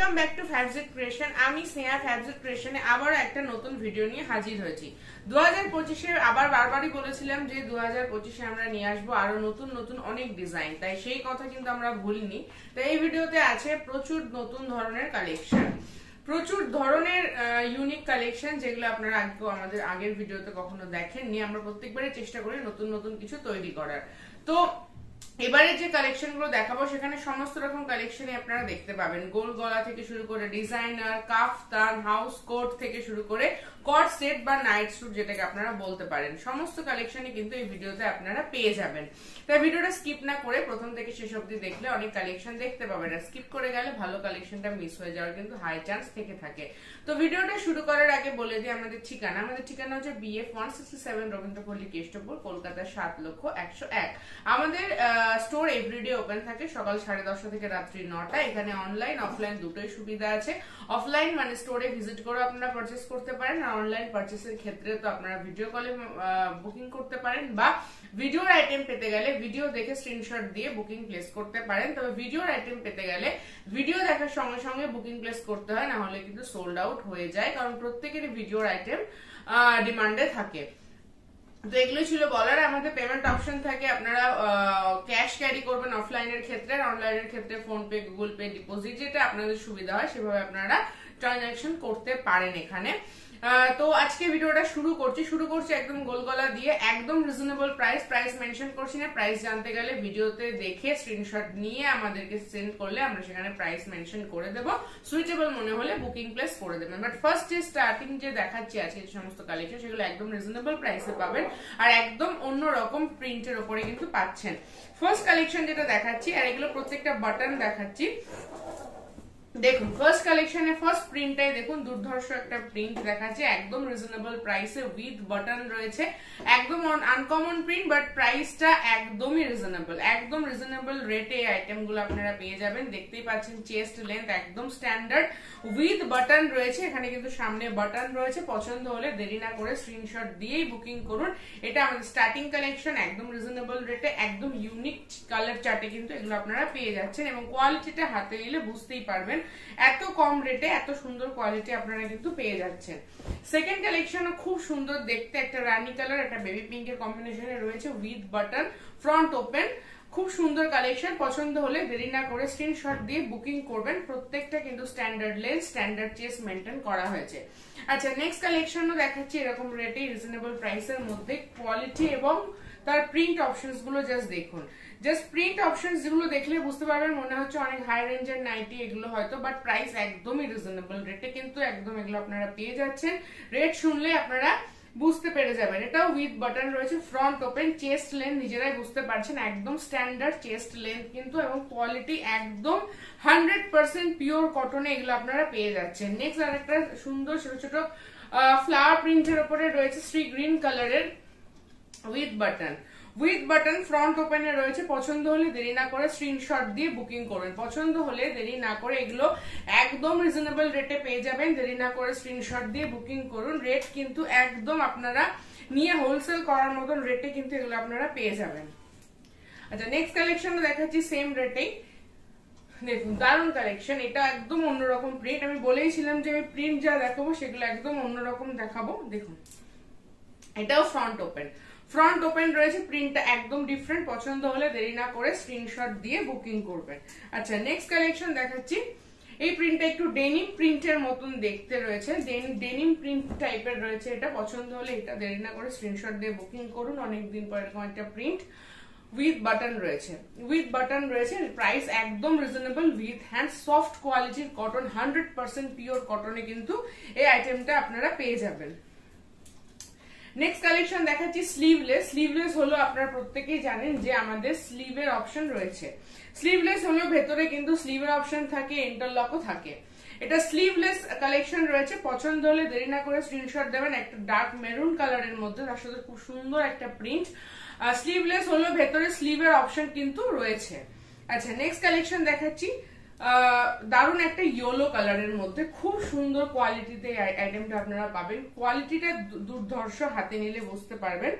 Welcome back to Fabjet creation. আমি স্নেহা ফ্যাবজেট ক্রিয়েশনে আবার একটা নতুন ভিডিও নিয়ে হাজির হয়েছি। 2025-এ আবার বারবারই বলেছিলাম যে 2025-এ আমরা নিয়ে আসবো আরো নতুন নতুন অনেক ডিজাইন, তাই সেই কথা কিন্তু আমরা ভুলিনি। তাই এই ভিডিওতে আছে প্রচুর নতুন ধরনের কালেকশন, প্রচুর ধরনের ইউনিক কালেকশন, যেগুলো আপনারা আমাদের আগের ভিডিওতে কখনো দেখেননি। আমরা প্রত্যেকবারই চেষ্টা করি নতুন নতুন কিছু তৈরি করার। তো এবারে যে কালেকশন গুলো দেখাবো সেখানে সমস্ত রকম কালেকশনই আপনারা দেখতে পাবেন। গোল গলা থেকে শুরু করে ডিজাইনার, কাফতান, হাউস কোট থেকে শুরু করে কট সেট বা নাইট স্যুট যেটাকে আপনারা বলতে পারেন, সমস্ত কালেকশনই কিন্তু এই ভিডিওতে আপনারা পেয়ে যাবেন। তাই ভিডিওটা স্কিপ না করে প্রথম থেকে শেষ অবধি দেখলে অনেক কালেকশন দেখতে পাবেন। আর স্কিপ করে গেলে ভালো কালেকশনটা মিস হয়ে যাওয়ার কিন্তু হাই চান্স থেকে থাকে। তো ভিডিওটা শুরু করার আগে বলে দিই আমাদের ঠিকানা। আমাদের ঠিকানা হচ্ছে BF 167 রবীন্দ্রপল্লী কেষ্টপুর, কলকাতা 7,01,001। আমাদের স্টোর এভরিডে ওপেন থাকে সকাল 10:30 থেকে রাত্রি 9টা। এখানে অনলাইন অফলাইন দুটোই সুবিধা আছে। অফলাইন মানে স্টোরে ভিজিট করে আপনারা পারচেস করতে পারেন, আর অনলাইন পারচেসের ক্ষেত্রে তো আপনারা ভিডিও কলে বুকিং করতে পারেন, বা ভিডিওর আইটেম পেতে গেলে ভিডিও দেখে স্ক্রিনশট দিয়ে বুকিং প্লেস করতে পারেন। তবে ভিডিওর আইটেম পেতে গেলে ভিডিও দেখার সঙ্গে সঙ্গে বুকিং প্লেস করতে হয়, না হলে কিন্তু সোল্ড আউট হয়ে যায়, কারণ প্রত্যেকেরই ভিডিওর আইটেম ডিমান্ডে থাকে। তো এগুলো ছিল বলার। আমাদের পেমেন্ট অপশন থাকে, আপনারা ক্যাশ ক্যারি করবেন অফলাইনের ক্ষেত্রে, আর অনলাইনের ক্ষেত্রে phone pay, Google pay, deposit যেটা আপনাদের সুবিধা হয় সেভাবে আপনারা ট্রানজাকশন করতে পারেন এখানে। তো আজকে ভিডিওটা শুরু করছি একদম গোলগলা দিয়ে, একদম রিজনেবল প্রাইস মেনশন করছি না। প্রাইস জানতে গেলে ভিডিওতে দেখে স্ক্রিনশট নিয়ে আমাদেরকে সেন্ড করলে আমরা সেখানে প্রাইস মেনশন করে দেবো। সুইটেবল মনে হলে বুকিং প্লেস করে দেবেন। বাট ফার্স্ট যে স্টার্টিং যে দেখাচ্ছি আজকে যে সমস্ত কালেকশন, সেগুলো একদম রিজনেবল প্রাইসে পাবেন, আর একদম অন্যরকম প্রিন্টের উপরে কিন্তু পাচ্ছেন। ফার্স্ট কালেকশন যেটা দেখাচ্ছি, আর এগুলো প্রত্যেকটা বাটন দেখাচ্ছি। দেখুন ফার্স্ট কালেকশনে ফার্স্ট প্রিন্টটাই দেখুন, দুর্ধর্ষ একটা প্রিন্ট দেখাচ্ছে, একদম রিজনেবল প্রাইসে উইথ বাটন রয়েছে। একদম আনকমন প্রিন্ট, বাট প্রাইসটা একদমই রিজনেবল, একদম রিজনেবল রেটে এই আইটেম গুলো আপনারা পেয়ে যাবেন। দেখতেই পাচ্ছেন চেস্ট লেন্থ একদম স্ট্যান্ডার্ড উইথ বাটন রয়েছে। এখানে কিন্তু সামনে বাটন রয়েছে। পছন্দ হলে দেরি না করে স্ক্রিনশট দিয়েই বুকিং করুন। এটা আমাদের স্টার্টিং কালেকশন, একদম রিজনেবল রেটে, একদম ইউনিক কালার চার্টে কিন্তু এগুলো আপনারা পেয়ে যাচ্ছেন, এবং কোয়ালিটিটা হাতে নিলে বুঝতেই পারবেন এত কম রেটে এত সুন্দর কোয়ালিটি আপনারা কিন্তু পেয়ে যাচ্ছেন। সেকেন্ড কালেকশনও খুব সুন্দর দেখতে, একটা রানী কালার একটা বেবি পিঙ্কের কম্বিনেশনে রয়েছে উইথ বাটন, ফ্রন্ট ওপেন, খুব সুন্দর কালেকশন। পছন্দ হলে দেরি না করে স্ক্রিনশট দিয়ে বুকিং করবেন। প্রত্যেকটা কিন্তু standard length, standard chest maintain করা হয়েছে। আচ্ছা, নেক্সট কালেকশনও দেখাচ্ছি এরকম রেটে রিজনেবল প্রাইসের মধ্যে। কোয়ালিটি এবং তার প্রিন্ট অপশনস গুলো জাস্ট দেখুন। জাস্ট প্রিন্ট অপশনস যেগুলো দেখলে বুঝতে পারবেন মনে হচ্ছে অনেক হাই রেঞ্জের নাইটি এগুলো হয়তো, বাট প্রাইস একদমই রিজনেবল রেটে কিন্তু একদম এগুলো আপনারা পেয়ে যাচ্ছেন। রেট শুনলে আপনারা বুঝতে পেরে যাবেন। এটাও উইথ বাটন রয়েছে, ফ্রন্ট ওপেন, চেস্ট লেন্থ নিজেরাই বুঝতে পারছেন একদম স্ট্যান্ডার্ড চেস্ট লেন্থ কিন্তু, এবং কোয়ালিটি একদম 100% পিওর কটনে এগুলো আপনারা পেয়ে যাচ্ছেন। নেক্সট আরেকটা সুন্দর ছোট ছোট ফ্লাওয়ার প্রিন্টের উপরে রয়েছে শ্রী গ্রিন কালারের উইথ বাটন ফ্রন্ট ওপেনে রয়েছে। পছন্দ হলে দেরি না করে স্ক্রিনশট দিয়ে বুকিং করবেন। পছন্দ হলে দেরি না করে এগুলো একদম রিজনেবল রেটে পেয়ে যাবেন। দেরি না করে স্ক্রিনশট দিয়ে বুকিং করুন। রেট কিন্তু একদম আপনারা নিয়ে হোলসেল করার মতন রেটে কিন্তু এগুলো আপনারা পেয়ে যাবেন। আচ্ছা, নেক্সট কালেকশন দেখাচ্ছি সেম রেটেই। দেখুন দারুণ কালেকশন, এটা একদম অন্যরকম প্রিন্ট। আমি বলেইছিলাম যে আমি প্রিন্ট যা দেখাবো সেগুলো একদম অন্যরকম দেখাবো। দেখুন এটাও ফ্রন্ট ওপেন রয়েছে, প্রিন্টটা একদম ডিফারেন্ট। পছন্দ হলে দেরি না করে স্ক্রিনশট দিয়ে বুকিং করবেন। আচ্ছা, নেক্সট কালেকশন দেখাচ্ছি। এই প্রিন্টটা একটু ডেনিম প্রিন্টের মতন দেখতে রয়েছে, ডেনিম প্রিন্ট টাইপের রয়েছে এটা। পছন্দ হলে এটা দেরি না করে স্ক্রিনশট দিয়ে বুকিং করুন। অনেকদিন পর এরকম একটা প্রিন্ট উইথ বাটন রয়েছে। প্রাইস একদম রিজনেবল, উইথ হ্যান্ড, সফট কোয়ালিটির কটন, 100% পিওর কটনে কিন্তু এই আইটেমটা আপনারা পেয়ে যাবেন। নেক্সট কালেকশন দেখাচ্ছি স্লিভলেস হলো, আপনারা প্রত্যেকেই জানেন যে আমাদের স্লিভের অপশন রয়েছে। স্লিভলেস হলো ভেতরে কিন্তু স্লিভের অপশন থাকে, ইন্টারলকও থাকে। এটা স্লিভলেস কালেকশন রয়েছে। পছন্দ হলে দেরি না করে স্ক্রিনশট দেবেন। একটা ডার্ক মেরুন কালারের মধ্যে, তার সাথে খুব সুন্দর একটা প্রিন্ট। স্লিভলেস হলো ভেতরে স্লিভের অপশন কিন্তু রয়েছে। আচ্ছা, নেক্সট কালেকশন দেখাচ্ছি দারুণ একটা ইয়েলো কালারের মধ্যে, খুব সুন্দর কোয়ালিটিতে আইটেমটা আপনারা পাবেন। কোয়ালিটিটা দুর্ধর্ষ, হাতে নিলে বুঝতে পারবেন।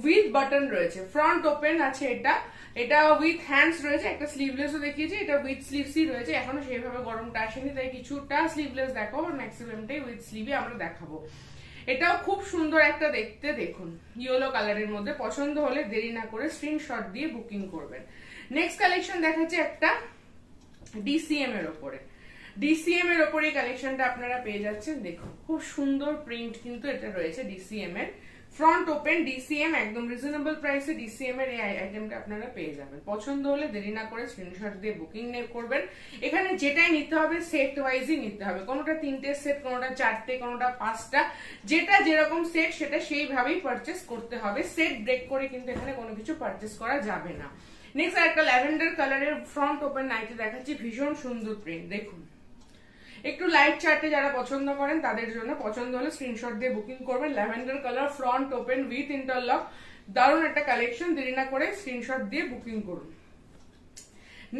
উইথ বাটন রয়েছে, ফ্রন্ট ওপেন আছে, এটা উইথ হ্যান্ডস রয়েছে, একটা স্লিভলেসও দেখিয়েছি, এটা উইথ স্লিভসই রয়েছে। এখনো সেইভাবে গরমটা আসেনি তাই কিছুটা স্লিভলেস দেখাবো, ম্যাক্সিমামটাই উইথ স্লিভে আমরা দেখাবো। এটাও খুব সুন্দর একটা দেখতে, দেখুন ইয়েলো কালারের মধ্যে। পছন্দ হলে দেরি না করে স্ক্রিনশট দিয়ে বুকিং করবেন। নেক্সট কালেকশন দেখাচ্ছে একটা ডিসিএম এর ওপরে। ডিসিএম এর ওপরে কালেকশনটা আপনারা পেয়ে যাচ্ছেন, দেখুন খুব সুন্দর প্রিন্ট কিন্তু এটা রয়েছে ডিসিএম এর, ফ্রন্ট ওপেন ডিসিএম, একদম রিজনেবল প্রাইসে ডিসিএম এর এই আইটেমটা আপনারা পেয়ে যাবেন। পছন্দ হলে দেরি না করে স্ক্রিনশট দিয়ে বুকিং করবেন। এখানে যেটাই নিতে হবে সেট ওয়াইজই নিতে হবে, কোনোটা 3টে সেট, কোনোটা 4টে, কোনোটা 5টা, যেটা যেরকম সেট সেটা সেইভাবেই পারচেস করতে হবে। সেট ব্রেক করে কিন্তু এখানে কোনো কিছু পারচেস করা যাবে না। নেক্সট একটা ল্যাভেন্ডার কালারের ফ্রন্ট ওপেন নাইটি দেখাচ্ছি, ভীষণ সুন্দর প্রিন্ট, দেখুন একটু লাইট চার্টে যারা পছন্দ করেন তাদের জন্য, পছন্দ হলে স্ক্রিনশট দিয়ে বুকিং করবেন। Lavender colour, front open with interlock, দারুণ একটা কালেকশন, দেরি না করে স্ক্রিনশট দিয়ে বুকিং করুন।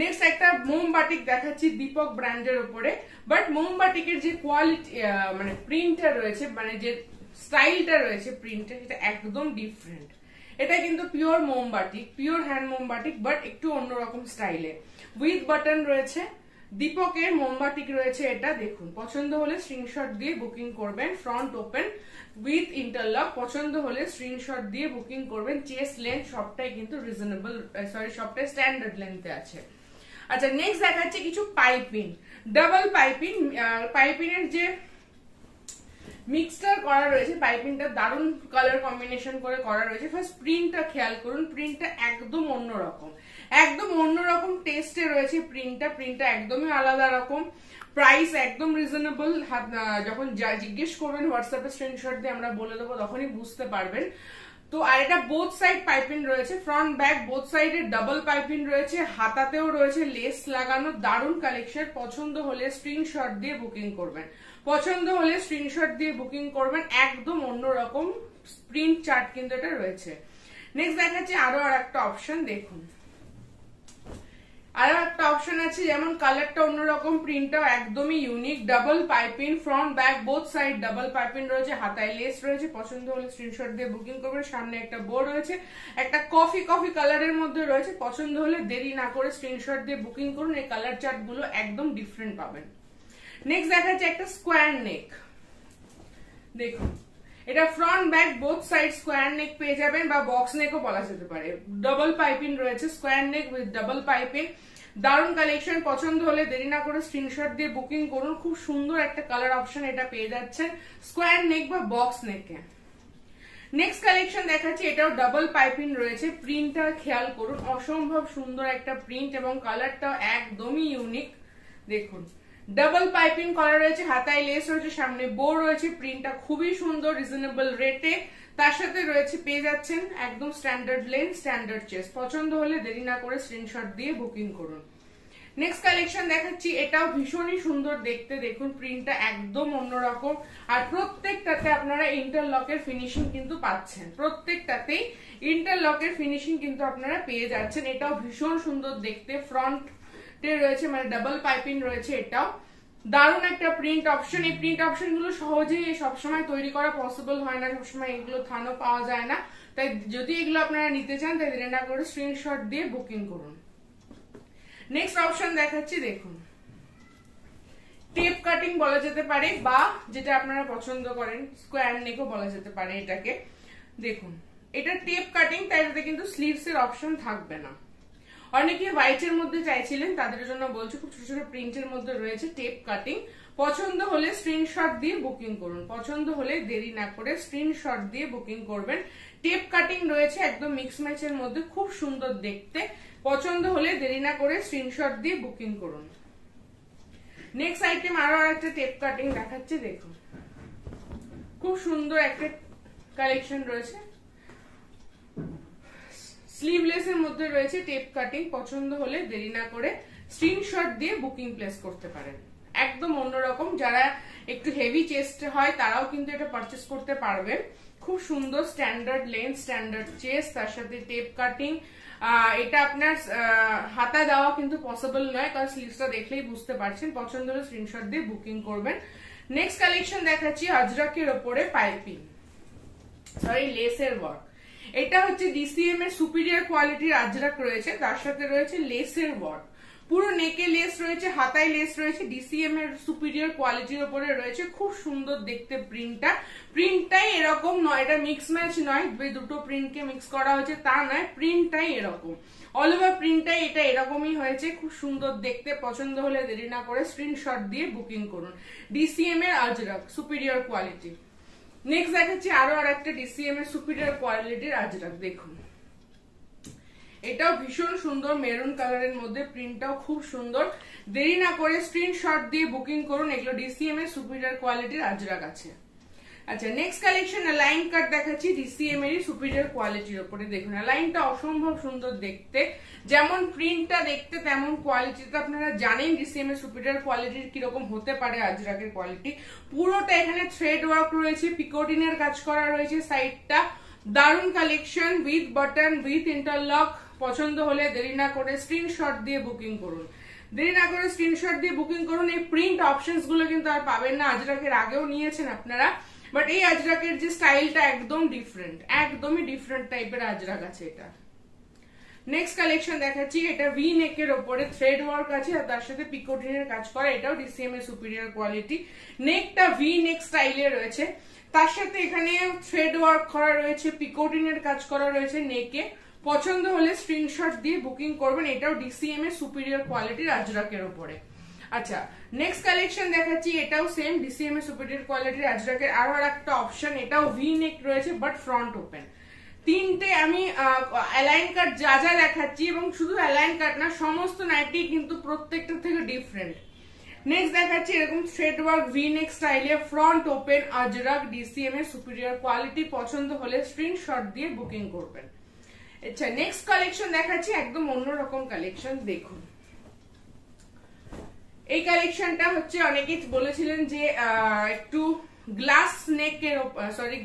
নেক্সট একটা মোমবাটিক দেখাচ্ছি দীপক ব্র্যান্ডের উপরে, বাট মোমবাটিকের যে কোয়ালিটি মানে প্রিন্টটা রয়েছে, মানে যে স্টাইলটা রয়েছে প্রিন্টের, সেটা একদম ডিফারেন্ট। এটা কিন্তু পিওর মোমবাটিক, পিওর হ্যান্ড মোমবাটিক, বাট একটু অন্যরকম স্টাইলে, উইথ বাটন রয়েছে, দীপকের মোমবাটিক রয়েছে এটা, দেখুন পছন্দ হলে স্ক্রিনশট দিয়ে বুকিং করবেন। ফ্রন্ট ওপেন উইথ ইন্টারলক, পছন্দ হলে স্ক্রিনশট দিয়ে বুকিং করবেন। চেস্ট লেন্থ সবটাই কিন্তু রিজনেবল, সবটাই স্ট্যান্ডার্ড লেন্থে আছে। আচ্ছা, নেক্সট দেখাচ্ছে কিছু পাইপিং, ডাবল পাইপিং, পাইপিংয়ের যে মিক্সচার করা রয়েছে, পাইপিংটা দারুণ কালার কম্বিনেশন করে করা রয়েছে। ফার্স্ট প্রিন্টটা খেয়াল করুন, প্রিন্টটা একদম অন্যরকম, একদম অন্যরকম টেস্টে রয়েছে প্রিন্টটা একদমই আলাদা রকম। প্রাইস একদম রিজনেবল, যখন জিজ্ঞেস করবেন হোয়াটসঅ্যাপে স্ক্রিনশট দিয়ে আমরা বলে দেবো, তখনই বুঝতে পারবেন। তো আর এটা বোথ সাইড পাইপিং রয়েছে, ফ্রন্ট ব্যাক বোথ সাইডে ডাবল পাইপিং রয়েছে, হাতাতেও রয়েছে লেস লাগানো, দারুণ কালেকশন। পছন্দ হলে স্ক্রিনশট দিয়ে বুকিং করবেন, পছন্দ হলে স্ক্রিনশট দিয়ে বুকিং করবেন। একদম অন্যরকম প্রিন্ট চার্ট কিন্তু এটা রয়েছে। নেক্সট দেখাচ্ছি আরো আর একটা অপশন, দেখুন আরো একটা অপশন আছে, যেমন কালারটা অন্যরকম, প্রিন্টটাও একদমই unique, double piping, front back both side double piping রয়েছে, হাতায় লেস রয়েছে। পছন্দ হলে স্ক্রিনশট দিয়ে বুকিং করবেন। সামনে একটা বোর্ড রয়েছে, একটা কফি কালারের মধ্যে রয়েছে, পছন্দ হলে দেরি না করে স্ক্রিনশট দিয়ে বুকিং করুন। এই কালার চার্ট গুলো একদম ডিফারেন্ট পাবেন। নেক্সট দেখাচ্ছে একটা স্কোয়ার নেক, দেখুন এটা front back both side square neck পেয়ে যাবেন, বা বক্স নেকও বলা যেতে পারে। ডাবল পাইপিং রয়েছে, square neck with double piping, দারুণ কালেকশন। পছন্দ হলে দেরি না করে স্ক্রিনশট দিয়ে বুকিং করুন। খুব সুন্দর একটা কালার অপশন এটা পেয়ে যাচ্ছেন স্কোয়ার নেক বা বক্স নেকে। নেক্সট কালেকশন দেখাচ্ছি, এটাও ডাবল পাইপিং রয়েছে, প্রিন্টটা খেয়াল করুন, অসম্ভব সুন্দর একটা প্রিন্ট এবং কালারটাও একদমই ইউনিক। দেখুন ডাবল পাইপিং করা রয়েছে, হাতায় লেস রয়েছে, সামনে বোর রয়েছে, প্রিন্টটা খুবই সুন্দর, রিজনেবল রেটে। তার সাথে রয়েছে পেয়ে যাচ্ছেন একদম স্ট্যান্ডার্ড লেন্থ, স্ট্যান্ডার্ড চেস্ট। পছন্দ হলে দেরি না করে স্ক্রিনশট দিয়ে বুকিং করুন। নেক্সট কালেকশন দেখাচ্ছি, এটাও ভীষণই সুন্দর দেখতে, দেখুন প্রিন্টটা একদম অন্যরকম। আর প্রত্যেকটাতে আপনারা ইন্টারলকের ফিনিশিং কিন্তু পাচ্ছেন, প্রত্যেকটাতেই ইন্টারলকের ফিনিশিং কিন্তু আপনারা পেয়ে যাচ্ছেন। এটাও ভীষণ সুন্দর দেখতে, ফ্রন্ট রয়েছে মানে ডাবল পাইপিং রয়েছে, এটাও দারুণ একটা প্রিন্ট অপশন। এই প্রিন্ট অপশন গুলো সহজেই সবসময় তৈরি করা পসিবল হয় না, সবসময় এগুলো থানও পাওয়া যায় না, তাই যদি এগুলো আপনারা নিতে চান তাই দেরি না করে স্ক্রিনশট দিয়ে বুকিং করুন। নেক্সট অপশন দেখাচ্ছি, দেখুন টেপ কাটিং বলা যেতে পারে, বা যেটা আপনারা পছন্দ করেন স্কোয়ার নেকও বলা যেতে পারে এটাকে। দেখুন এটা টেপ কাটিং, তাই এটাতে কিন্তু স্লিভস এর অপশন থাকবে না। অনেকে হোয়াইটের মধ্যে চাইছিলেন, তাদের জন্য বলছি খুব ছোট ছোট প্রিন্টের মধ্যে রয়েছে টেপ কাটিং। পছন্দ হলে স্ক্রিনশট দিয়ে বুকিং করুন, পছন্দ হলে দেরি না করে স্ক্রিনশট দিয়ে বুকিং করবেন। টেপ কাটিং রয়েছে একদম মিক্স ম্যাচের মধ্যে, খুব সুন্দর দেখতে। পছন্দ হলে দেরি না করে স্ক্রিনশট দিয়ে বুকিং করুন। নেক্সট আইটেম আরো একটা টেপ কাটিং দেখাচ্ছে, দেখুন খুব সুন্দর একটা কালেকশন রয়েছে, স্লিভলেস এর মধ্যে রয়েছে টেপ কাটিং। পছন্দ হলে দেরি না করে স্ক্রিনশট দিয়ে বুকিং প্লেস করতে পারেন। একদম অন্যরকম, যারা একটু হেভি চেস্ট হয় তারাও কিন্তু এটা পারচেস করতে পারবেন। খুব সুন্দর স্ট্যান্ডার্ড লেন্থ, স্ট্যান্ডার্ড চেস্ট, তার সাথে টেপ কাটিং। এটা আপনার হাতা দেওয়া কিন্তু পসিবল নয়, কারণ স্লিভসটা দেখলেই বুঝতে পারছেন। পছন্দ হলে স্ক্রিনশট দিয়ে বুকিং করবেন। নেক্সট কালেকশন দেখাচ্ছি আজরাকের ওপরে পাইপিং, সরি লেসের ওয়ার্ক। এটা হচ্ছে ডিসিএম এর সুপিরিয়র কোয়ালিটির আজরাক রয়েছে, তার সাথে রয়েছে লেসের ওয়ার্ক, পুরো নেকে লেস রয়েছে, হাতায় লেস রয়েছে, ডিসিএম এর সুপিরিয়র কোয়ালিটির উপরে রয়েছে। খুব সুন্দর দেখতে প্রিন্টটাই এরকম নয়, এটা মিক্স ম্যাচ নয়, দুটো প্রিন্টকে মিক্স করা হয়েছে তা নয়, প্রিন্টটাই এরকম, অল ওভার প্রিন্টটাই এটা এরকমই হয়েছে। খুব সুন্দর দেখতে, পছন্দ হলে দেরি না করে স্ক্রিনশট দিয়ে বুকিং করুন। ডিসিএম এর আজরাক সুপিরিয়র কোয়ালিটি। নেক্সট দেখাচ্ছি আরো একটা ডিসিএম এর সুপিরিয়র কোয়ালিটির আজরাক, দেখুন এটাও ভীষণ সুন্দর, মেরুন কালারের মধ্যে, প্রিন্টটাও খুব সুন্দর। দেরি না করে স্ক্রিনশট দিয়ে বুকিং করুন, এগুলো ডিসিএম এর সুপিরিয়র কোয়ালিটির আজরাক আছে। আচ্ছা, নেক্সট কালেকশন অ্যালাইন কাট দেখাচ্ছি ডিসিএম এর সুপিরিয়র কোয়ালিটির উপরে। দেখুন অ্যালাইনটা অসম্ভব সুন্দর দেখতে, যেমন প্রিন্টটা দেখতে তেমন কোয়ালিটিটা আপনারা জানেন ডিসিএম এর সুপিরিয়র কোয়ালিটির কিরকম হতে পারে আজরাকের কোয়ালিটি। পুরোটা এখানে থ্রেড ওয়ার্ক রয়েছে, পিকোটিনের কাজ করা রয়েছে সাইডটা, দারুন collection with button with interlock. পছন্দ হলে দেরি না করে স্ক্রিনশট দিয়ে বুকিং করুন, দেরি না করে স্ক্রিনশট দিয়ে বুকিং করুন। এই প্রিন্ট অপশনস গুলো কিন্তু আর পাবেন না, আজরাকের আগেও নিয়েছেন আপনারা, বাট এই আজরাকের যে স্টাইলটা একদম ডিফারেন্ট, একদমই ডিফারেন্ট টাইপের আজরাক আছে এটা। নেক্সট কালেকশন দেখাচ্ছি, এটা ভি নেকের ওপরে থ্রেড ওয়ার্ক আছে আর তার সাথে পিকোটিনের কাজ করা, এটাও ডিসিএম এর সুপিরিয়র কোয়ালিটি। নেকটা ভি নেক স্টাইলে রয়েছে, তার সাথে এখানে থ্রেড ওয়ার্ক করা রয়েছে, পিকোটিনের কাজ করা রয়েছে নেকে। পছন্দ হলে স্ক্রিনশট দিয়ে বুকিং করবেন, এটাও ডিসিএম এর সুপিরিয়র কোয়ালিটির আজরাকের উপরে। আচ্ছা, নেক্সট কালেকশন দেখাচ্ছি, এটাও সেম ডিসিএম এর সুপিরিয়র কোয়ালিটির আজরাকের আরো একটা অপশন, এটাও ভি নেক রয়েছে বাট ফ্রন্ট ওপেন। তিনটে আমি অ্যালাইন কাট যা যা দেখাচ্ছি, এবং শুধু অ্যালাইন কাট না, সমস্ত নাইটি কিন্তু প্রত্যেকটা থেকে ডিফারেন্ট। নেক্সট দেখাচ্ছি এরকম থ্রেড ওয়ার্ক ভি নেক স্টাইলে ফ্রন্ট ওপেন আজরাক ডিসিএম এর সুপিরিয়র কোয়ালিটি। পছন্দ হলে স্ক্রিনশট দিয়ে বুকিং করবেন। আচ্ছা, নেক্সট কালেকশন দেখাচ্ছি একদম অন্যরকম কালেকশন, দেখুন এই কালেকশনটা হচ্ছে অনেকেই বলেছিলেন যে একটু গ্লাস নেকের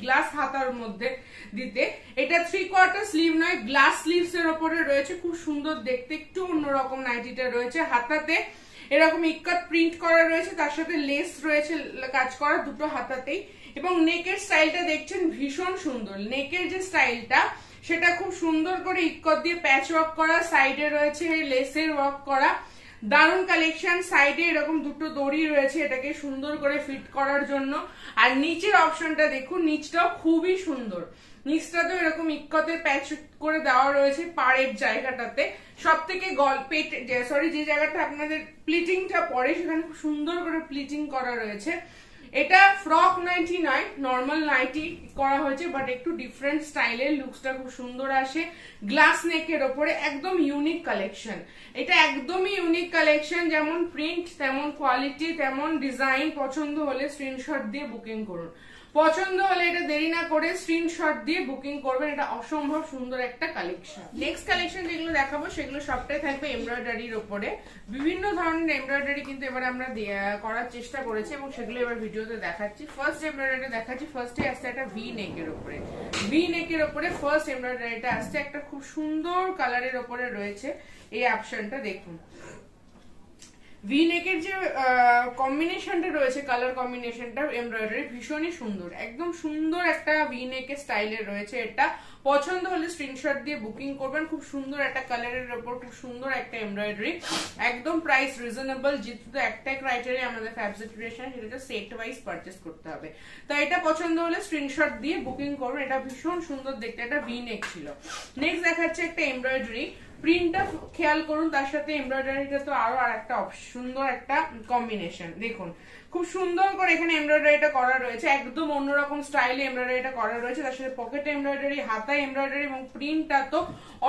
গ্লাস হাতার মধ্যে দিতে, এটা 3/4 স্লিভ নয়, গ্লাস স্লিভস এর উপরে রয়েছে, খুব সুন্দর দেখতে, একটু অন্যরকম নাইটিটা রয়েছে। হাতাতে এরকম ইক্কাত প্রিন্ট করা রয়েছে, তার সাথে লেস রয়েছে কাজ করা দুটো হাতাতেই, এবং নেকের স্টাইলটা দেখছেন ভীষণ সুন্দর। নেকের যে স্টাইলটা সেটা খুব সুন্দর করে ইক্কত দিয়ে প্যাচ ওয়ার্ক করা, সাইডে রয়েছে লেসের ওয়ার্ক করা, দারুন কালেকশন। সাইডে এরকম দুটো দড়ি রয়েছে এটাকে সুন্দর করে ফিট করার জন্য। আর নিচের অপশনটা দেখুন, নিচটাও খুবই সুন্দর, নিচটাতে এরকম ইক্কতের প্যাচ করে দেওয়া রয়েছে পাড়ের জায়গাটাতে, সব থেকে যে জায়গাটা আপনাদের প্লিটিংটা পড়ে সেখানে খুব সুন্দর করে প্লিটিং করা রয়েছে। এটা ফ্রক নাইটি নয়, নর্মাল নাইটি করা হয়েছে, বাট একটু ডিফারেন্ট স্টাইলের, লুকসটা খুব সুন্দর আসে। গ্লাস নেকের ওপরে একদম ইউনিক কালেকশন, এটা একদমই ইউনিক কালেকশন, যেমন প্রিন্ট তেমন কোয়ালিটি তেমন ডিজাইন। পছন্দ হলে স্ক্রিনশট দিয়ে বুকিং করুন, পছন্দ হলে এটা দেরি না করে স্ক্রিনশট দিয়ে বুকিং করবেন, এটা অসম্ভব সুন্দর একটা কালেকশন। নেক্সট কালেকশন যেগুলো দেখাবো সেগুলো সবটাই থাকবে এমব্রয়ডারির উপরে, বিভিন্ন ধরনের এমব্রয়ডারি কিন্তু এবার আমরা করার চেষ্টা করেছি এবং সেগুলো এবার ভিডিওতে দেখাচ্ছি। ফার্স্ট এমব্রয়ডারি দেখাচ্ছি, ফার্স্টে আসছে একটা ভি নেকের উপরে, ভি নেকের উপরে ফার্স্ট এমব্রয়ডারিটা আসছে, একটা খুব সুন্দর কালারের উপরে রয়েছে এই অপশনটা। দেখুন ভি নেকের যে কম্বিনেশনটা রয়েছে, কালার কম্বিনেশনটা এমব্রয়ডারি ভীষণই সুন্দর, একদম সুন্দর একটা ভি নেকের স্টাইলের রয়েছে এটা। পছন্দ হলে স্ক্রিনশট দিয়ে বুকিং করবেন, খুব সুন্দর একটা কালারের উপর খুব সুন্দর একটা এমব্রয়ডারি, একদম প্রাইস রিজনেবল। যেহেতু একটাই ক্রাইটেরিয়া আমাদের ফ্যাবজেট ক্রিয়েশন, সেটা সেট ওয়াইজ পারচেস করতে হবে, তাই এটা পছন্দ হলে স্ক্রিনশট দিয়ে বুকিং করুন, এটা ভীষণ সুন্দর দেখতে, এটা ভি নেক ছিল। নেক্সট দেখাচ্ছে একটা এমব্রয়ডারি, প্রিন্টটা খেয়াল করুন, তার সাথে এমব্রয়ডারিটা তো আরো একটা সুন্দর একটা কম্বিনেশন। দেখুন খুব সুন্দর করে এখানে এমব্রয়ডারিটা করা রয়েছে, একদম অন্যরকম স্টাইলে এমব্রয়ডারিটা করা রয়েছে, তার সাথে পকেটে এমব্রয়ডারি, হাতায় এমব্রয়ডারি, এবং প্রিন্টটা তো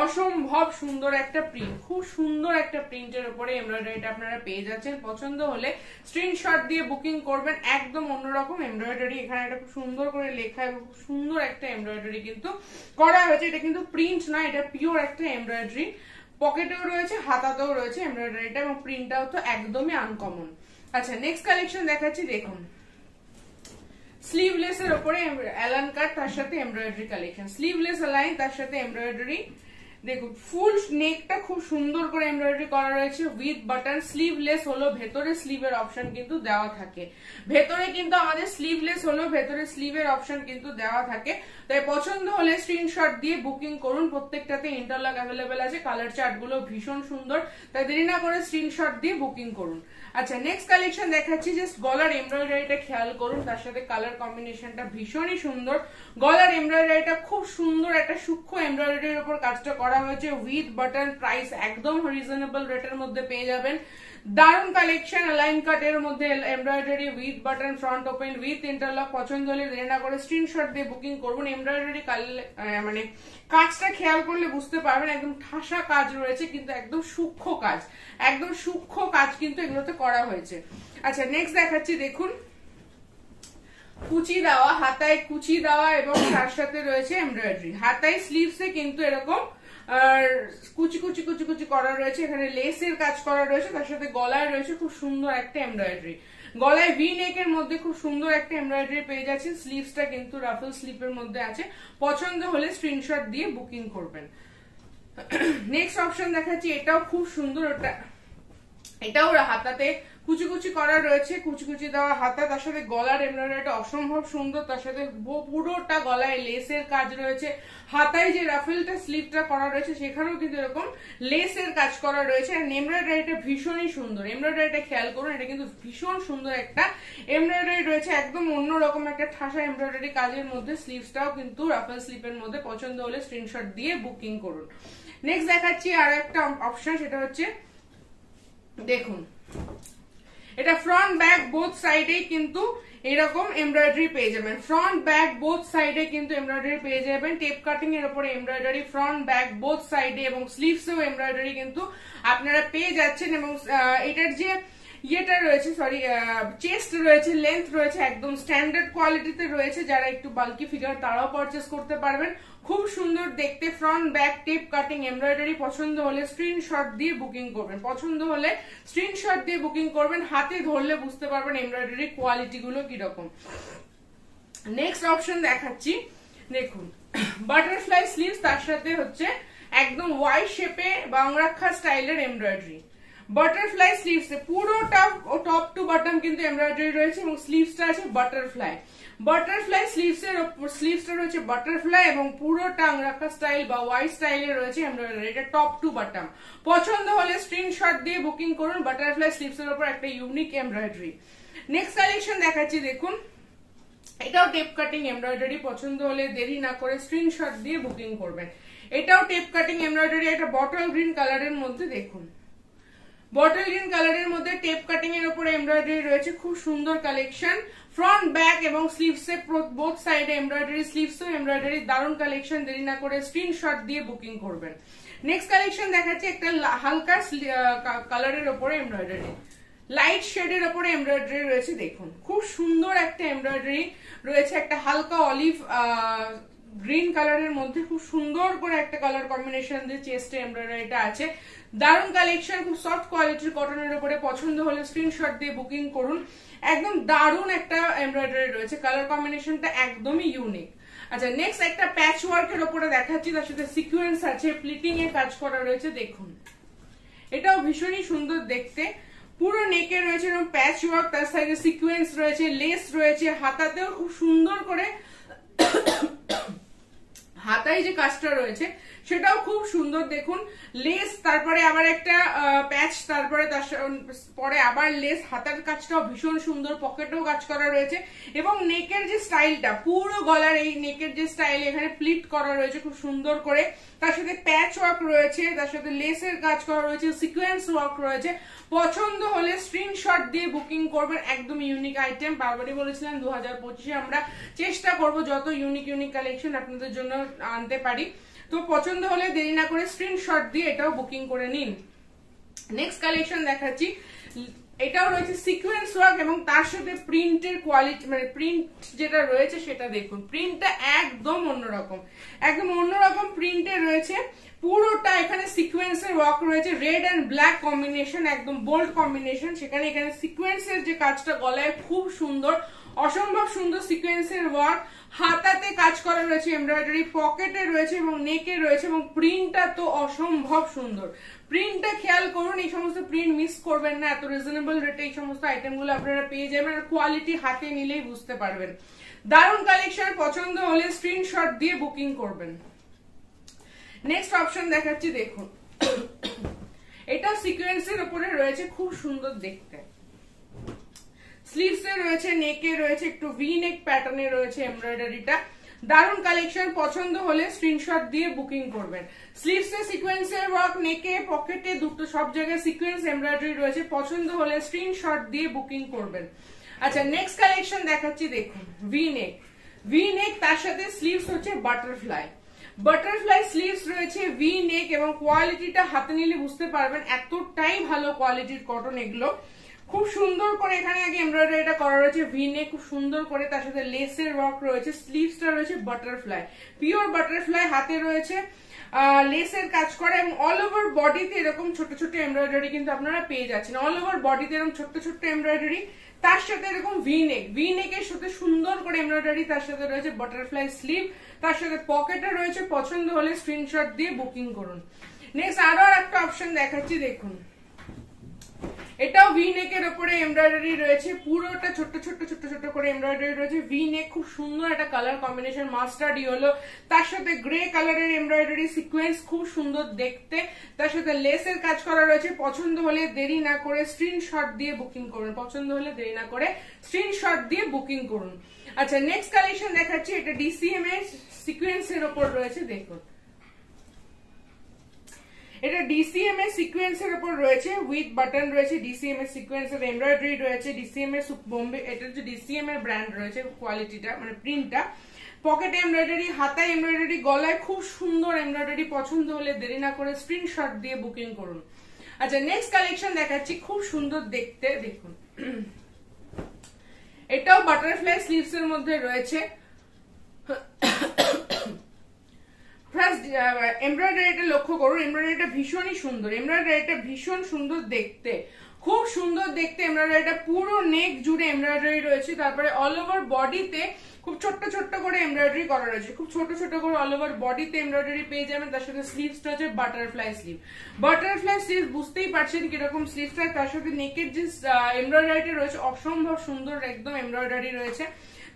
অসম্ভব সুন্দর একটা প্রিন্ট, খুব সুন্দর একটা প্রিন্টের উপরে এমব্রয়ডারিটা আপনারা পেয়ে যাচ্ছেন। পছন্দ হলে স্ক্রিনশট দিয়ে বুকিং করবেন, একদম অন্যরকম এমব্রয়ডারি, এখানে একটা খুব সুন্দর করে লেখা এবং খুব সুন্দর একটা এমব্রয়ডারি কিন্তু করা হয়েছে, এটা কিন্তু প্রিন্ট নয়, এটা পিওর একটা এমব্রয়ডারি। পকেটেও রয়েছে, হাতাতেও রয়েছে এমব্রয়ডারিটা, এবং প্রিন্টটাও তো একদমই আনকমন। আচ্ছা, নেক্সট কালেকশন দেখাচ্ছি, দেখুন স্লিভলেস এর উপরে অ্যালান কাট, তার সাথে এমব্রয়ডারি কালেকশন, স্লিভলেস অ্যালাইন তার সাথে এমব্রয়ডারি, দেখুন ফুল নেকটা খুব সুন্দর করে এমব্রয়ডারি করা রয়েছে উইথ বাটন। স্লিভলেস হলো, ভেতরে স্লিভের অপশন কিন্তু দেওয়া থাকে, ভেতরে কিন্তু আমাদের স্লিভলেস হলো, ভেতরে স্লিভের অপশন কিন্তু দেওয়া থাকে। তাই পছন্দ হলে স্ক্রিনশট দিয়ে বুকিং করুন। প্রত্যেকটাতে ইন্টারলক অ্যাভেলেবেল আছে, কালার চার্ট গুলো ভীষণ সুন্দর, তাই দেরি না করে স্ক্রিনশট দিয়ে বুকিং করুন। আচ্ছা নেক্সট কালেকশন দেখাচ্ছি, জাস্ট গলার এমব্রয়ডারিটা খেয়াল করুন, তার সাথে কালার কম্বিনেশনটা ভীষণই সুন্দর। গলার এমব্রয়ডারিটা খুব সুন্দর একটা সূক্ষ্ম এমব্রয়ডারির উপর কাজটা করা হয়েছে উইথ বাটন। প্রাইস একদম রিজনেবল রেটের মধ্যে পেয়ে যাবেন। দারুন কালেকশন, লাইন কাটের মধ্যে embroidery with button, front open with interlock. পছন্দ হলে দেরি না করে স্ক্রিনশট দিয়ে বুকিং করুন। এমব্রয়ডারি মানে কাজটা খেয়াল করলে বুঝতে পারবেন একদম ঠাসা কাজ রয়েছে, কিন্তু একদম সূক্ষ্ম কাজ, একদম সূক্ষ্ম কাজ কিন্তু এগুলোতে করা হয়েছে। আচ্ছা নেক্সট দেখাচ্ছি, দেখুন কুচি দেওয়া, হাতায় কুচি দেওয়া এবং তার সাথে রয়েছে এমব্রয়ডারি। হাতায় স্লিভসে কিন্তু এরকম আর কুচি কুচি কুচি কুচি করা রয়েছে, এখানে লেসের কাজ করা রয়েছে, তার সাথে গলায় রয়েছে খুব সুন্দর একটা এমব্রয়ডারি। গলায় ভি নেকের মধ্যে খুব সুন্দর একটা এমব্রয়ডারি পেয়ে যাচ্ছে। স্লিভসটা কিন্তু রাফেল স্লিপের মধ্যে আছে। পছন্দ হলে স্ক্রিনশট দিয়ে বুকিং করবেন। নেক্সট অপশন দেখাচ্ছি, এটাও খুব সুন্দর, এটাও হাতাতে কুচি কুচি করা রয়েছে, কুচি কুচি দেওয়া হাতা, তার সাথে গলার এমব্রয়ডারিটা অসম্ভব সুন্দর, তার সাথে পুরোটা গলায় লেসের কাজ রয়েছে। হাতায় যে রাফেলটা স্লিভটা করা রয়েছে সেখানেও কিন্তু এরকম লেসের কাজ করা রয়েছে। আর এমব্রয়ডারিটা ভীষণই সুন্দর, এমব্রয়ডারিটা খেয়াল করুন, এটা কিন্তু ভীষণ সুন্দর একটা এমব্রয়ডারি রয়েছে, একদম অন্যরকম একটা ঠাসা এমব্রয়ডারি কাজের মধ্যে। স্লিভসটাও কিন্তু রাফেল স্লিপের মধ্যে। পছন্দ হলে স্ক্রিনশট দিয়ে বুকিং করুন। নেক্সট দেখাচ্ছি আর একটা অপশন, সেটা হচ্ছে দেখুন এটা ফ্রন্ট ব্যাক বোথ সাইডে কিন্তু এরকম এমব্রয়ডারি পেয়ে যাবেন। ফ্রন্ট ব্যাক বোথ সাইডে কিন্তু এমব্রয়ডারি পেয়ে যাবেন। টেপ কাটিং এর উপরে এমব্রয়ডারি ফ্রন্ট ব্যাক বোথ সাইডে এবং স্লিভসেও এমব্রয়ডারি কিন্তু আপনারা পেয়ে যাচ্ছেন। এবং এটার যে ইয়েটা রয়েছে, সরি চেস্ট রয়েছে, লেন্থ রয়েছে, একদম স্ট্যান্ডার্ড কোয়ালিটিতে রয়েছে। যারা একটু বাল্কি ফিগার তারাও পারচেস করতে পারবেন। খুব সুন্দর দেখতে, front back tape cutting embroidery. পছন্দ হলে স্ক্রিনশট দিয়ে বুকিং করবেন, পছন্দ হলে স্ক্রিনশট দিয়ে বুকিং করবেন। হাতে ধরলে বুঝতে পারবেন এমব্রয়ডারি কোয়ালিটি গুলো কিরকম। নেক্সট অপশন দেখাচ্ছি, দেখুন বাটারফ্লাই স্লিভস, তার সাথে হচ্ছে একদম ওয়াই শেপে বাংরাক্ষা স্টাইলের এমব্রয়ডারি। বাটারফ্লাই স্লিভস পুরোটা টপ টু বটম কিন্তু এমব্রয়ডারি রয়েছে এবং স্লিভসটা আছে বাটারফ্লাই। বাটারফ্লাই স্লিভসটা রয়েছে বাটারফ্লাই এবং পুরোটা আংরাখা স্টাইল বা ওয়াই স্টাইলে রয়েছে এমব্রয়ডারি। এটা টপ টু বটম। পছন্দ হলে স্ক্রিনশট দিয়ে বুকিং করুন। বাটারফ্লাই স্লিভস এর উপর একটা ইউনিক এমব্রয়ডারি। নেক্সট কালেকশন দেখাচ্ছি, দেখুন এটাও টেপ কাটিং এমব্রয়ডারি। পছন্দ হলে দেরি না করে স্ক্রিনশট দিয়ে বুকিং করবেন। এটাও টেপ কাটিং এমব্রয়ডারি, একটা বটল গ্রিন কালারের মধ্যে। দেখুন বটল গ্রিন কালারের মধ্যে টেপ কাটিং এর উপরে এমব্রয়ডারি রয়েছে, খুব সুন্দর কালেকশন। ফ্রন্ট ব্যাক এবং স্লিভসে বোথ সাইডে এমব্রয়ডারি, স্লিভসেও এমব্রয়ডারি। দারুণ কালেকশন, দেরি না করে স্ক্রিনশট দিয়ে বুকিং করবেন। নেক্সট কালেকশন দেখাচ্ছি একটা হালকা কালারের উপরে এমব্রয়ডারি, লাইট শেডের উপরে এমব্রয়ডারি রয়েছে। দেখুন খুব সুন্দর একটা এমব্রয়ডারি রয়েছে, একটা হালকা অলিভ গ্রিন কালারের মধ্যে খুব সুন্দর করে একটা কালার কম্বিনেশন দিয়ে চেস্টে এমব্রয়ডারিটা আছে। দারুণ কালেকশন, খুব সফট কোয়ালিটির কটনের উপরে। পছন্দ হলে স্ক্রিনশট দিয়ে বুকিং করুন। একদম দারুণ একটা এমব্রয়ডারি রয়েছে, কালার কম্বিনেশনটা একদমই ইউনিক। আচ্ছা নেক্সট একটা প্যাচ ওয়ার্কের উপরে দেখাচ্ছি, তার সাথে সিকোয়েন্স আছে, প্লিটিং এর কাজ করা রয়েছে। দেখুন এটাও ভীষণই সুন্দর দেখতে, পুরো নেকে রয়েছে এবং প্যাচ ওয়ার্ক, তার সাইডে সিকোয়েন্স রয়েছে, লেস রয়েছে। হাতাতেও খুব সুন্দর করে হাতায় যে কাজটা রয়েছে সেটাও খুব সুন্দর। দেখুন লেস, তারপরে আবার একটা প্যাচ, তারপরে তার পরে আবার লেস। হাতার কাজটাও ভীষণ সুন্দর, পকেটেও কাজ করা রয়েছে। এবং নেকের যে স্টাইলটা, পুরো গলার এই নেকের যে স্টাইল, এখানে প্লিট করা রয়েছে খুব সুন্দর করে। তার সাথে প্যাচ ওয়ার্ক রয়েছে, তার সাথে লেসের কাজ করা রয়েছে, সিকোয়েন্স ওয়ার্ক রয়েছে। পছন্দ হলে স্ক্রিনশট দিয়ে বুকিং করবেন। একদম ইউনিক আইটেম, বারবারই বলেছিলাম 2025-এ আমরা চেষ্টা করব যত ইউনিক ইউনিক কালেকশন আপনাদের জন্য আনতে পারি। তো পছন্দ হলে দেরি না করে স্ক্রিনশট দিয়ে এটাও বুকিং করে নিন। নেক্সট কালেকশন দেখাচ্ছি, এটাও রয়েছে সিকোয়েন্স ওয়ার্ক এবং তার সাথে প্রিন্টের কোয়ালিটি, মানে প্রিন্ট যেটা রয়েছে সেটা দেখুন। প্রিন্টটা একদম অন্যরকম, একদম অন্যরকম প্রিন্টে রয়েছে। পুরোটা এখানে সিকোয়েন্সের ওয়ার্ক রয়েছে, রেড এন্ড ব্ল্যাক কম্বিনেশন, একদম বোল্ড কম্বিনেশন। সেখানে এখানে সিকোয়েন্সের যে কাজটা গলায় খুব সুন্দর, অসম্ভব সুন্দর সিকোয়েন্সের ওয়ার্ক। হাতাতে কাজ করা রয়েছে এমব্রয়ডারি, পকেটে রয়েছে এবং নেকে রয়েছে, এবং প্রিন্টটা তো অসম্ভব সুন্দর। প্রিন্টটা খেয়াল করুন, এই সমস্ত প্রিন্ট মিস করবেন না। এত রিজনেবল রেটে এই সমস্ত আইটেমগুলো আপনারা পেয়ে যাবেন, আর কোয়ালিটি হাতে নিলেই বুঝতে পারবেন। দারুণ কালেকশন, পছন্দ হলে স্ক্রিনশট দিয়ে বুকিং করবেন। নেক্সট অপশন দেখাচ্ছি, দেখুন এটা সিকোয়েন্সের উপরে রয়েছে, খুব সুন্দর দেখতে। স্লিভসে রয়েছে, নেকে রয়েছে, একটু ভি নেক প্যাটার্নে রয়েছে এমব্রয়ডারিটা। দারুণ কালেকশন, পছন্দ হলে স্ক্রিনশট দিয়ে বুকিং করবেন। স্লিভসে সিকোয়েন্সের ওয়ার্ক, নেকে পকেটে দুটো সব জায়গায় সিকোয়েন্স এমব্রয়ডারি রয়েছে, পছন্দ হলে স্ক্রিনশট দিয়ে বুকিং করবেন। আচ্ছা, নেক্সট কালেকশন দেখাচ্ছি, দেখুন ভি নেক। ভি নেক, তার সাথে স্লিভস হচ্ছে বাটারফ্লাই। বাটারফ্লাই স্লিভস রয়েছে, ভি নেক, এবং কোয়ালিটিটা হাতে নিলে বুঝতে পারবেন এতটাই ভালো কোয়ালিটির কটন এগুলো। খুব সুন্দর করে এখানে আগে এমব্রয়ডারিটা করা রয়েছে, ভি নেক খুব সুন্দর করে, তার সাথে লেসের ওয়ার্ক রয়েছে। স্লিভসটা রয়েছে বাটারফ্লাই, পিওর বাটারফ্লাই, হাতে রয়েছে লেসের কাজ করা, এবং অল ওভার বডিতে এরকম ছোট ছোট এমব্রয়ডারি কিন্তু আপনারা পেয়ে যাচ্ছেন। অল ওভার বডিতে এরকম ছোট্ট ছোট্ট এমব্রয়ডারি, তার সাথে এরকম ভি নেক, ভি নেকের সাথে সুন্দর করে এমব্রয়ডারি, তার সাথে রয়েছে বাটারফ্লাই স্লিভ, তার সাথে পকেটে রয়েছে। পছন্দ হলে স্ক্রিনশট দিয়ে বুকিং করুন। নেক্সট আরো একটা অপশন দেখাচ্ছি, দেখুন এটাও ভি নেকের উপরে এমব্রয়ডারি রয়েছে, পুরোটা ছোট ছোট ছোট ছোট করে এমব্রয়ডারি রয়েছে। ভি নেক, খুব সুন্দর একটা কালার কম্বিনেশন, মাস্টার্ড ইয়েলো, তার সাথে গ্রে কালারের এমব্রয়ডারি সিকোয়েন্স, খুব সুন্দর দেখতে, তার সাথে লেসের কাজ করা রয়েছে। পছন্দ হলে দেরি না করে স্ক্রিনশট দিয়ে বুকিং করুন, পছন্দ হলে দেরি না করে স্ক্রিনশট দিয়ে বুকিং করুন। আচ্ছা, নেক্সট কালেকশন দেখাচ্ছি, এটা ডিসিএম এর সিকোয়েন্সের উপর রয়েছে, দেখুন এটা ডিসিএম এর সিকোয়েন্সের উপর রয়েছে, উইথ বাটন রয়েছে, ডিসিএম এর সিকোয়েন্সের এমব্রয়ডারি রয়েছে, ডিসিএম এর বোম্বে, এটা হচ্ছে ডিসিএম এর ব্র্যান্ড রয়েছে, কোয়ালিটিটা মানে প্রিন্টটা। পকেটে এমব্রয়ডারি, হাতায় এমব্রয়ডারি, গলায় খুব সুন্দর এমব্রয়ডারি। পছন্দ হলে দেরি না করে স্ক্রিনশট দিয়ে বুকিং করুন। আচ্ছা, নেক্সট কালেকশন দেখাচ্ছি, খুব সুন্দর দেখতে, দেখুন এটাও বাটারফ্লাই স্লিভস এর মধ্যে রয়েছে। এমব্রয়ডারিটা লক্ষ্য করুন, এমব্রয়ডারিটা ভীষণই সুন্দর, এমব্রয়ডারিটা ভীষণ সুন্দর দেখতে, খুব সুন্দর দেখতে। এমব্রয়ডারিটা পুরো নেক জুড়ে এমব্রয়ডারি রয়েছে, তারপরে অল ওভার বডিতে খুব ছোট্ট ছোট্ট করে এমব্রয়ডারি করা রয়েছে, খুব ছোট ছোট করে অল ওভার বডিতে এমব্রয়ডারি পেয়ে যাবেন। তার সাথে স্লিভসটা হচ্ছে বাটারফ্লাই স্লিভ। বাটারফ্লাই স্লিভ বুঝতেই পারছেন কিরকম স্লিভসটা, তার সাথে নেকের যে এমব্রয়ডারিটা রয়েছে অসম্ভব সুন্দর একদম এমব্রয়ডারি রয়েছে।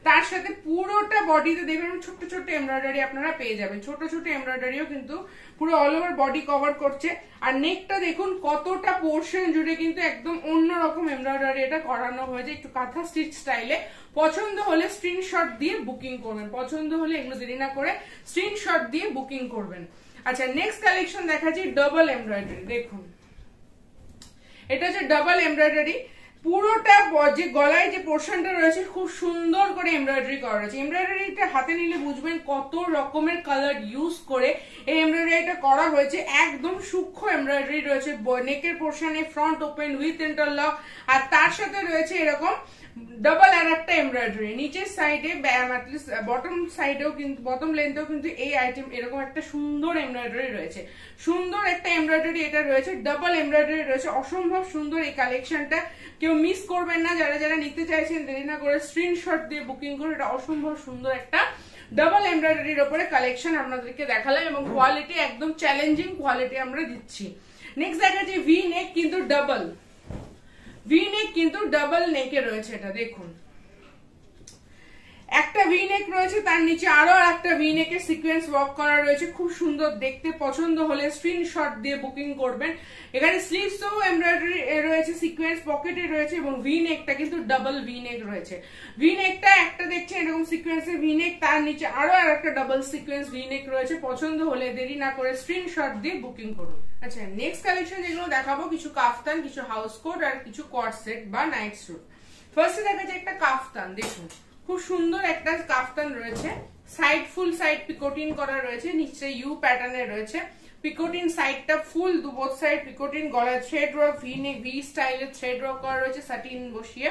তার সাথে পুরোটা বডিতে দেখবেন ছোট্ট ছোট্ট এমব্রয়ডারি আপনারা পেয়ে যাবেন, ছোট ছোট এমব্রয়ডারিও কিন্তু পুরো অল ওভার বডি কভার করছে। আর নেকটা দেখুন কতটা পোর্শন জুড়ে কিন্তু একদম অন্যরকম এমব্রয়ডারি এটা করানো হয়েছে, একটু কাঁথা স্টিচ স্টাইলে। পছন্দ হলে স্ক্রিনশট দিয়ে বুকিং করবেন, পছন্দ হলে এগুলো দেরি না করে স্ক্রিনশট দিয়ে বুকিং করবেন। আচ্ছা, নেক্সট কালেকশন দেখাচ্ছি, ডাবল এমব্রয়ডারি। দেখুন এটা হচ্ছে ডাবল এমব্রয়ডারি, পুরোটা যে গলায় যে পোর্শনটা রয়েছে খুব সুন্দর করে এমব্রয়ডারি করা রয়েছে। এমব্রয়ডারিটা হাতে নিলে বুঝবেন কত রকমের কালার ইউজ করে এই এমব্রয়ডারিটা করা হয়েছে, একদম সূক্ষ্ম এমব্রয়ডারি রয়েছে। নেকের পোর্শনে ফ্রন্ট ওপেন উইথ ইন্টারলক, আর তার সাথে রয়েছে এরকম ডাবল আর একটা এমব্রয়ডারি নিচের সাইডে, বটম সাইডেও কিন্তু, বটম লেন্থেও কিন্তু এই আইটেম এরকম একটা সুন্দর এমব্রয়ডারি রয়েছে, সুন্দর একটা এমব্রয়ডারি এটা রয়েছে, ডাবল এমব্রয়ডারি রয়েছে, অসম্ভব সুন্দর এই কালেকশনটা। কেউ মিস করবেন না, যারা যারা নিতে চাইছেন দেরি না করে স্ক্রিনশট দিয়ে বুকিং করুন। এটা অসম্ভব সুন্দর একটা ডাবল এমব্রয়ডারির উপরে কালেকশন আপনাদেরকে দেখালাম, এবং কোয়ালিটি একদম চ্যালেঞ্জিং কোয়ালিটি আমরা দিচ্ছি। নেক্সট দেখাচ্ছি ভি নেক, কিন্তু ডাবল ভি নেক, কিন্তু ডাবল নেকে রয়েছে। এটা দেখুন একটা ভি নেক রয়েছে, তার নিচে আরো একটা ভি নেকের সিকোয়েন্স ওয়ার্ক করা রয়েছে, খুব সুন্দর দেখতে। পছন্দ হলে স্ক্রিনশট দিয়ে বুকিং করবেন। এখানে স্লিভসও এমব্রয়ডারি রয়েছে, সিকোয়েন্স পকেটে রয়েছে, এবং ভি নেকটা কিন্তু ডাবল ভি নেক রয়েছে। ভি নেকটা একটা দেখছেন এরকম সিকোয়েন্সের ভি নেক, তার নিচে আরো একটা ডাবল সিকোয়েন্স ভি নেক রয়েছে। পছন্দ হলে দেরি না করে স্ক্রিনশট দিয়ে বুকিং করুন। আচ্ছা, নেক্সট কালেকশন যেগুলো দেখাবো, কিছু কাফতান, কিছু হাউস কোট, আর কিছু কট সেট বা নাইট স্যুট। ফার্স্টে দেখা যায় একটা কাফতান, দেখুন খুব সুন্দর একটা কাফতান রয়েছে, সাইড ফুল সাইড পিকোটিন করা রয়েছে, নিচে ইউ প্যাটার্নে রয়েছে। পিকোটিন সাইডটা ফুল, বোথ সাইড পিকোটিন, গলায় থ্রেড ওয়ার্ক, ভি স্টাইলে থ্রেড ওয়ার্ক করা রয়েছে, সাটিন বসিয়ে।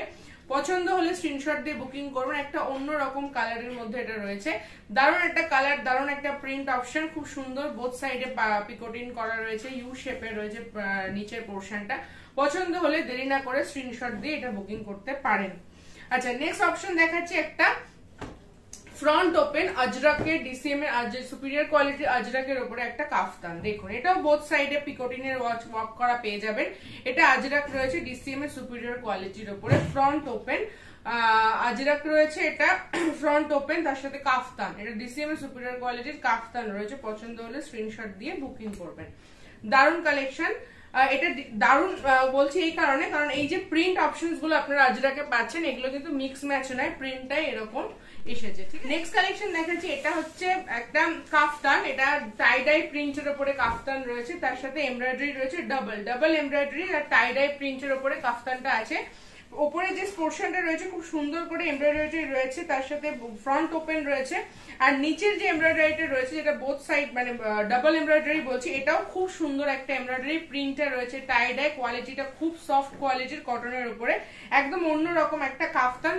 পছন্দ হলে স্ক্রিনশট দিয়ে বুকিং করবেন। একটা অন্যরকম কালারের মধ্যে এটা রয়েছে, দারুণ একটা কালার, দারুণ একটা প্রিন্ট অপশন, খুব সুন্দর। বোথ সাইডে পিকোটিন করা রয়েছে, ইউ শেপে রয়েছে নিচের পোর্শনটা। পছন্দ হলে দেরি না করে স্ক্রিনশট দিয়ে এটা বুকিং করতে পারেন। আচ্ছা, নেক্সট অপশন দেখাচ্ছি একটা ফ্রন্ট ওপেন আজরাকের ডিসিএম এর সুপিরিয়র কোয়ালিটির আজরাকের উপরে একটা কাফতান। দেখুন এটাও বোথ সাইডে পিকোটিনের ওয়ার্ক করা পেয়ে যাবেন। এটা আজরাক রয়েছে ডিসিএম এর সুপিরিয়র কোয়ালিটির উপরে, ফ্রন্ট ওপেন আজরাক রয়েছে, এটা ফ্রন্ট ওপেন, তার সাথে কাফতান। এটা ডিসিএম এর সুপিরিয়র কোয়ালিটির কাফতান রয়েছে। পছন্দ হলে স্ক্রিনশট দিয়ে বুকিং করবেন। দারুণ কালেকশন। এটা দারুণ বলছি এই কারণে, কারণ এই যে প্রিন্ট অপশনস গুলো আপনারা আজরাকে পাচ্ছেন, এগুলো কিন্তু মিক্স ম্যাচ নয়, প্রিন্টটাই এরকম এসেছে। ঠিক, নেক্সট কালেকশন দেখাচ্ছি, এটা হচ্ছে একটা কাফতান। এটা টাই ডাই প্রিন্টের উপরে কাফতান রয়েছে, তার সাথে এমব্রয়ডারি রয়েছে, ডাবল এমব্রয়ডারি আর টাই ডাই প্রিন্টের উপরে কাফতানটা আছে। উপরে যে পোর্শনটা রয়েছে খুব সুন্দর করে এমব্রয়ডারি রয়েছে, তার সাথে ফ্রন্ট ওপেন রয়েছে। আর নিচের যে এমব্রয়ডারিটা রয়েছে, যেটা বোথ সাইড মানে ডাবল এমব্রয়ডারি বলছি, এটাও খুব সুন্দর একটা এমব্রয়ডারি প্রিন্টটা রয়েছে, টাই ডাই, কোয়ালিটিটা খুব সফট কোয়ালিটির কটনের উপরে, একদম অন্যরকম একটা কাফতান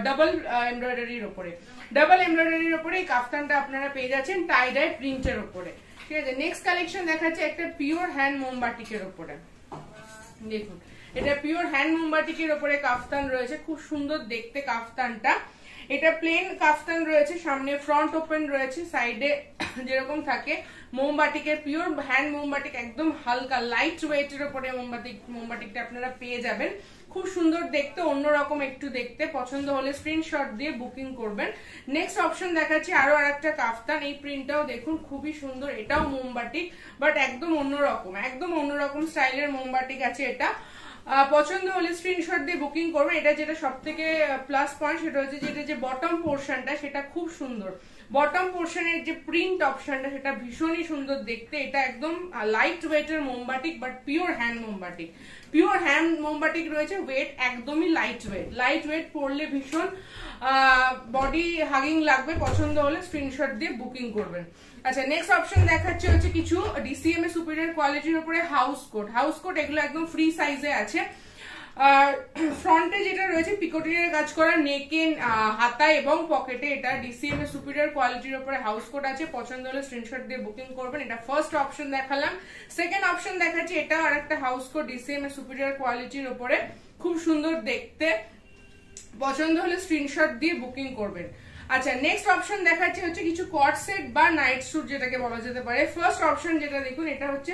ডাবল এমব্রয়ডারির উপরে। ডাবল এমব্রয়ডারির উপরে এই কাফতানটা আপনারা পেয়ে যাচ্ছেন টাই ডাই প্রিন্টের উপরে। ঠিক আছে, নেক্সট কালেকশন দেখাচ্ছে একটা পিওর হ্যান্ড মোমবাটিকের উপরে। দেখুন এটা পিওর হ্যান্ড মোমবাটিকের উপরে কাফতান রয়েছে, খুব সুন্দর দেখতে কাফতানটা। এটা প্লেন কাফতান রয়েছে, সামনে ফ্রন্ট ওপেন রয়েছে, সাইডে যেরকম থাকে মোমবাটিকের পিওর হ্যান্ড মোমবাটিক, একদম হালকা লাইট ওয়েটের উপরে মোমবাটিকটা আপনারা পেয়ে যাবেন। খুব সুন্দর দেখতে, অন্যরকম একটু দেখতে। পছন্দ হলে স্ক্রিনশট দিয়ে বুকিং করবেন। নেক্সট অপশন দেখাচ্ছি আরো আরেকটা কাফতান। এই প্রিন্টটাও দেখুন খুবই সুন্দর, এটাও মোমবাটিক বাট একদম অন্যরকম স্টাইলের মোমবাটিক আছে এটা। পছন্দ হলে স্ক্রিনশট দিয়ে বুকিং করবেন। এটা যেটা সব থেকে প্লাস পয়েন্ট সেটা হচ্ছে যেটা যে বটম পোর্শনটা সেটা খুব সুন্দর, বটম পোর্শনের যে প্রিন্ট অপশনটা সেটা ভীষণই সুন্দর দেখতে। এটা একদম লাইট ওয়েটের মোমবাটিক বাট পিওর হ্যান্ড মোমবাটিক, পিওর হ্যান্ড মোমবাটিক রয়েছে। ওয়েট একদমই লাইট ওয়েট পরলে ভীষণ বডি হাগিং লাগবে। পছন্দ হলে স্ক্রিনশট দিয়ে বুকিং করবেন। আচ্ছা, নেক্সট অপশন দেখাচ্ছে হচ্ছে কিছু ডিসিএম এর সুপিরিয়র কোয়ালিটির উপরে হাউস কোট। এগুলো একদম ফ্রি সাইজে আছে। ফ্রন্টে যেটা রয়েছে পিকোটিনের কাজ করা, নেকে, হাতা এবং পকেটে, এটা ডিসিএম এর সুপিরিয়র কোয়ালিটির উপরে হাউস কোট আছে। পছন্দ হলে স্ক্রিনশট দিয়ে বুকিং করবেন। এটা ফার্স্ট অপশন দেখালাম। সেকেন্ড অপশন দেখাচ্ছি, এটা আর একটা হাউস কোট ডিসিএম এর সুপিরিয়র কোয়ালিটির উপরে, খুব সুন্দর দেখতে। পছন্দ হলে স্ক্রিনশট দিয়ে বুকিং করবেন। আচ্ছা, নেক্সট অপশন দেখাচ্ছি হচ্ছে কিছু কট সেট বা নাইট স্যুট যেটাকে বলা যেতে পারে। ফার্স্ট অপশন যেটা দেখুন, এটা হচ্ছে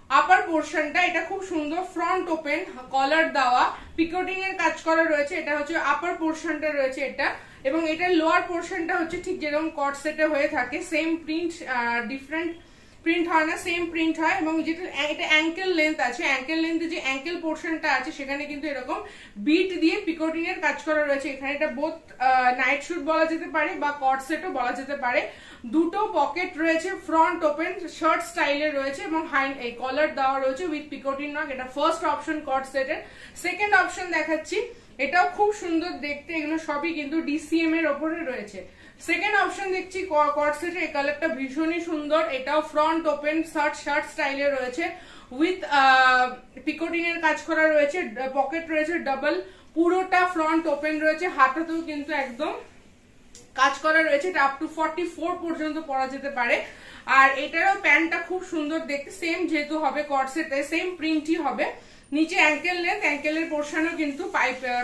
আপার পোর্শনটা, এটা খুব সুন্দর ফ্রন্ট ওপেন, কলার দেওয়া, পিকোটিং এর কাজ করা রয়েছে। এটা হচ্ছে আপার পোর্শনটা রয়েছে এটা, এবং এটার লোয়ার পোর্শনটা হচ্ছে ঠিক যেরকম কট সেটে হয়ে থাকে, সেম প্রিন্ট, ডিফারেন্ট প্রিন্ট হয় না, সেম প্রিন্ট হয়। এবং যেটা এটা অ্যাঙ্কেল লেন্থ আছে, অ্যাঙ্কেল লেন্থে যে অ্যাঙ্কেল পোর্শনটা আছে সেখানে কিন্তু এরকম বিট দিয়ে পিকোটিং এর কাজ করা রয়েছে। এখানে এটা বোথ নাইট শুট বলা যেতে পারে বা কট সেটও বলা যেতে পারে। দুটো পকেট রয়েছে, ফ্রন্ট ওপেন শার্ট স্টাইলে রয়েছে এবং এই কলার দেওয়া রয়েছে উইথ পিকোটিন নক। এটা ফার্স্ট অপশন কট সেটের। সেকেন্ড অপশন দেখাচ্ছি, এটাও খুব সুন্দর দেখতে। এগুলো সবই কিন্তু ডিসিএম এর ওপরে রয়েছে। সেকেন্ড অপশন দেখছি কট সেটের, এই কালারটা ভীষণই সুন্দর। এটাও ফ্রন্ট ওপেন শার্ট স্টাইলে রয়েছে উইথ পিকোটিনের কাজ করা রয়েছে, পকেট রয়েছে ডাবল, পুরোটা ফ্রন্ট ওপেন রয়েছে, হাতাতেও কিন্তু একদম কাজ করা রয়েছে। এটা আপ টু 44 পর্যন্ত পরা যেতে পারে। আর এটারও প্যান্টটা খুব সুন্দর দেখতে, সেম যেহেতু হবে কট সেট সেম প্রিন্টই হবে। নিচে অ্যাঙ্কেল লেন্থ, অ্যাঙ্কেলের পোর্শনেও কিন্তু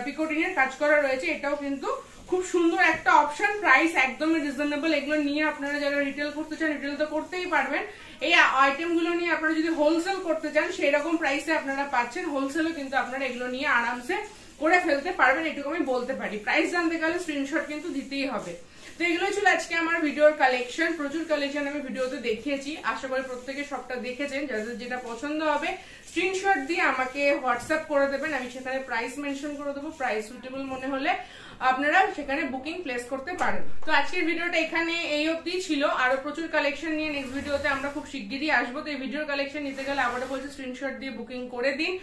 পিকোটিনের কাজ করা রয়েছে। এটাও কিন্তু খুব সুন্দর একটা অপশন। প্রাইস একদমই রিজনেবল। এগুলো নিয়ে আপনারা যারা রিটেল করতে চান রিটেল তো করতেই পারবেন। এই আইটেমগুলো নিয়ে আপনারা যদি হোলসেল করতে চান সেই রকম প্রাইসে আপনারা পাচ্ছেন। হোলসেলও কিন্তু আপনারা এগুলো নিয়ে আরামসে করে ফেলতে পারবেন, এটুকু আমি বলতে পারি। প্রাইস জানতে গেলে স্ক্রিনশট কিন্তু দিতেই হবে। তো এগুলো ছিল আজকে আমার ভিডিওর কালেকশন। প্রচুর কালেকশন আমি ভিডিওতে দেখিয়েছি, আশা করি প্রত্যেকে সবটা দেখেছেন। যাদের যেটা পছন্দ হবে স্ক্রিনশট দিয়ে আমাকে হোয়াটসঅ্যাপ করে দেবেন, আমি সেখানে প্রাইস মেনশন করে দেবো। প্রাইস সুটেবল মনে হলে আপনারা সেখানে বুকিং প্লেস করতে পারেন। তো আজকের ভিডিওটা এখানে এই অবধি ছিল। আরো প্রচুর কালেকশন নিয়ে নেক্সট ভিডিওতে আমরা খুব শিগগিরই আসবো। তো এই ভিডিওর কালেকশন নিতে গেলে আবারও বলছি স্ক্রিনশট দিয়ে বুকিং করে দিন।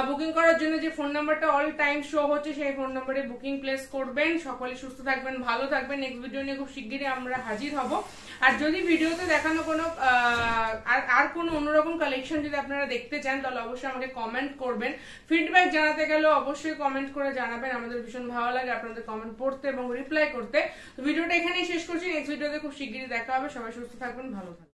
বুকিং করার জন্য যে ফোন নাম্বারটা অল টাইম শো হচ্ছে সেই ফোন নাম্বারে বুকিং প্লেস করবেন। সকলে সুস্থ থাকবেন, ভালো থাকবেন। নেক্সট ভিডিও নিয়ে খুব শিগগিরই আমরা হাজির হব। আর যদি ভিডিওতে দেখানো কোনো আর কোনো অন্যরকম কালেকশন যদি আপনারা দেখতে চান তাহলে অবশ্যই আমাকে কমেন্ট করবেন। ফিডব্যাক জানাতে গেলে অবশ্যই কমেন্ট করে জানাবেন, আমাদের ভীষণ ভালো লাগে আপনাদের কমেন্ট পড়তে এবং রিপ্লাই করতে। তো ভিডিওটা এখানেই শেষ করছি, নেক্সট ভিডিওতে খুব শিগগিরই দেখা হবে। সবাই সুস্থ থাকবেন, ভালো থাকবেন।